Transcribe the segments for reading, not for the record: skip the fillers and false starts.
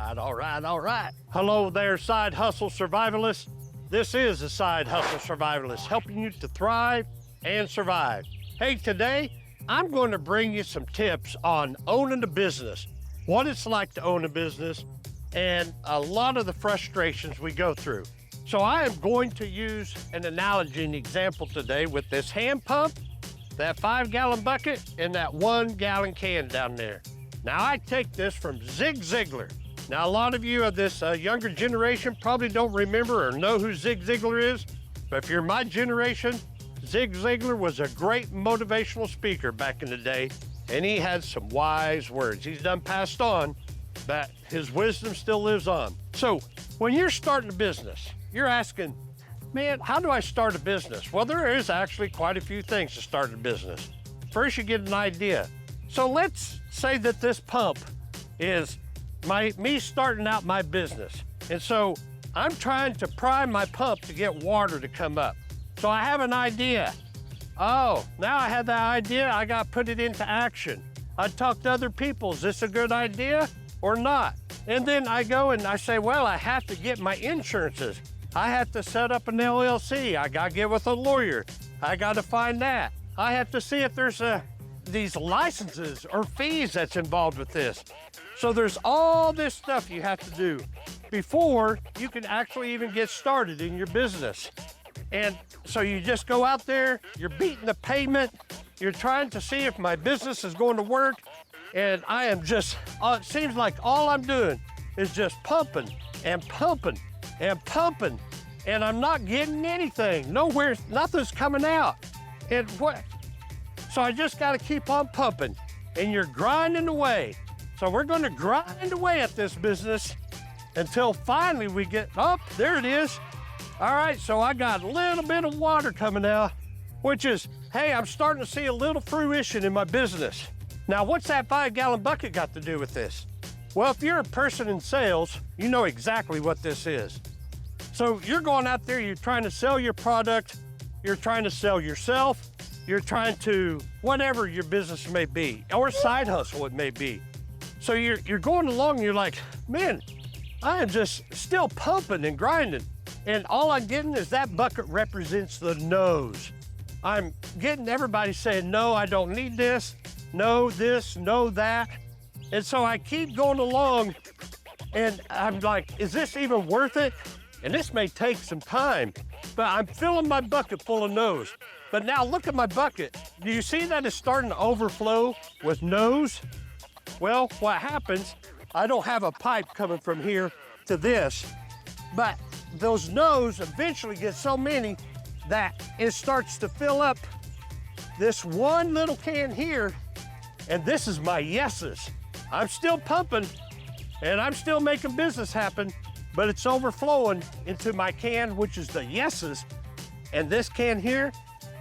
All right. Hello there, Side Hustle Survivalist. This is a Side Hustle Survivalist, helping you to thrive and survive. Hey, today, I'm going to bring you some tips on owning a business, what it's like to own a business, and a lot of the frustrations we go through. So I am going to use an analogy and example today with this hand pump, that 5-gallon bucket, and that 1-gallon can down there. Now, I take this from Zig Ziglar. Now, a lot of you of this younger generation probably don't remember or know who Zig Ziglar is, but if you're my generation, Zig Ziglar was a great motivational speaker back in the day, and he had some wise words. He's done passed on, but his wisdom still lives on. So, when you're starting a business, you're asking, man, how do I start a business? Well, there is actually quite a few things to start a business. First, you get an idea. So let's say that this pump is me starting out my business. And so I'm trying to prime my pump to get water to come up. So I have an idea. Oh, now I have that idea, I got to put it into action. I talk to other people, is this a good idea or not? And then I go and I say, well, I have to get my insurances. I have to set up an LLC. I got to get with a lawyer. I got to find that. I have to see if there's these licenses or fees that's involved with this. So there's all this stuff you have to do before you can actually even get started in your business. And so you just go out there, you're beating the pavement, you're trying to see if my business is going to work, and I am just, it seems like all I'm doing is just pumping and pumping and pumping, and I'm not getting anything. Nowhere, nothing's coming out. And what? So I just gotta keep on pumping, and you're grinding away. So we're gonna grind away at this business until finally we get, oh, there it is. All right, so I got a little bit of water coming out, which is, hey, I'm starting to see a little fruition in my business. Now, what's that 5-gallon bucket got to do with this? Well, if you're a person in sales, you know exactly what this is. So you're going out there, you're trying to sell your product, you're trying to sell yourself, you're trying to, whatever your business may be, or side hustle it may be. So you're going along and you're like, man, I am just still pumping and grinding. And all I'm getting is that bucket represents the no's. I'm getting everybody saying, no, I don't need this, no that. And so I keep going along and I'm like, is this even worth it? And this may take some time, but I'm filling my bucket full of no's. But now look at my bucket. Do you see that it's starting to overflow with no's? Well, what happens, I don't have a pipe coming from here to this, but those no's eventually get so many that it starts to fill up this one little can here, and this is my yeses. I'm still pumping, and I'm still making business happen, but it's overflowing into my can, which is the yeses. And this can here,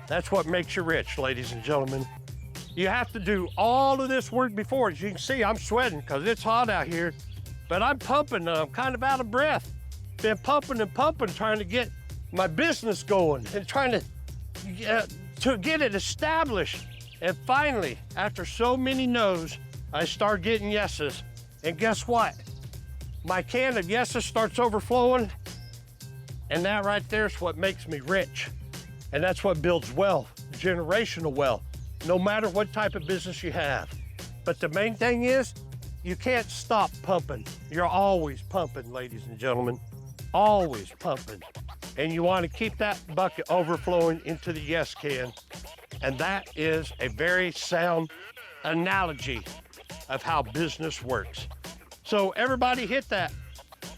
that's what makes you rich, ladies and gentlemen. You have to do all of this work before. As you can see, I'm sweating because it's hot out here, but I'm pumping, I'm kind of out of breath. Been pumping and pumping, trying to get my business going and trying to get it established. And finally, after so many no's, I start getting yeses. And guess what? My can of yeses starts overflowing, and that right there is what makes me rich. And that's what builds wealth, generational wealth, no matter what type of business you have. But the main thing is, you can't stop pumping. You're always pumping, ladies and gentlemen, always pumping. And you want to keep that bucket overflowing into the yes can. And that is a very sound analogy of how business works. So everybody hit that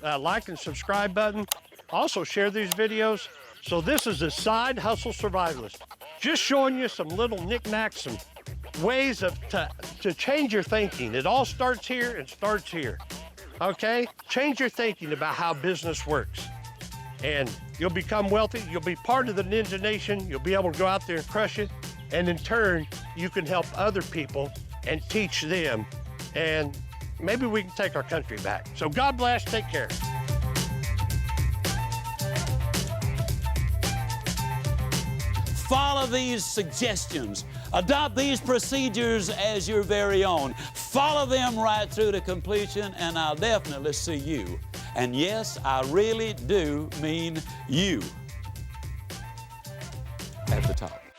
like and subscribe button. Also share these videos. So this is a Side Hustle Survivalist. Just showing you some little knickknacks, some ways to change your thinking. It all starts here and starts here, okay? Change your thinking about how business works. And you'll become wealthy, you'll be part of the Ninja Nation, you'll be able to go out there and crush it, and in turn, you can help other people and teach them, and maybe we can take our country back. So God bless, take care. Follow these suggestions. Adopt these procedures as your very own. Follow them right through to completion, and I'll definitely see you. And yes, I really do mean you at the top.